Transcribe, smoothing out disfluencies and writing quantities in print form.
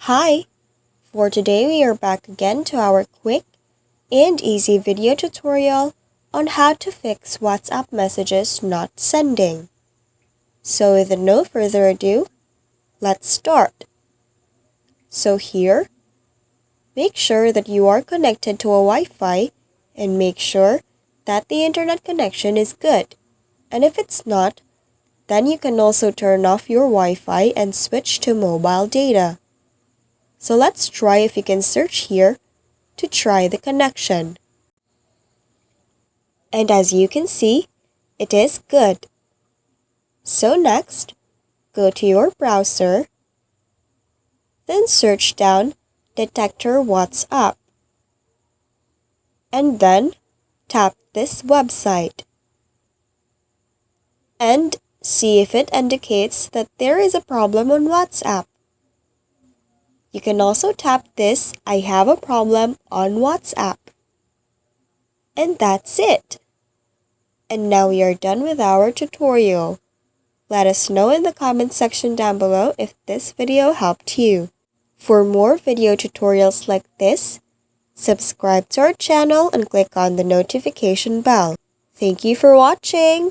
Hi! For today we are back again to our quick and easy video tutorial on how to fix WhatsApp messages not sending. So with no further ado, let's start. So here, make sure that you are connected to a Wi-Fi and make sure that the internet connection is good. And if it's not, then you can also turn off your Wi-Fi and switch to mobile data. So let's try if you can search here to try the connection. And as you can see, it is good. So next, go to your browser, then search down Detector WhatsApp, and then tap this website and see if it indicates that there is a problem on WhatsApp. You can also tap this I have a problem on WhatsApp. And that's it. And now we are done with our tutorial. Let us know in the comment section down below if this video helped you. For more video tutorials like this, subscribe to our channel and click on the notification bell. Thank you for watching!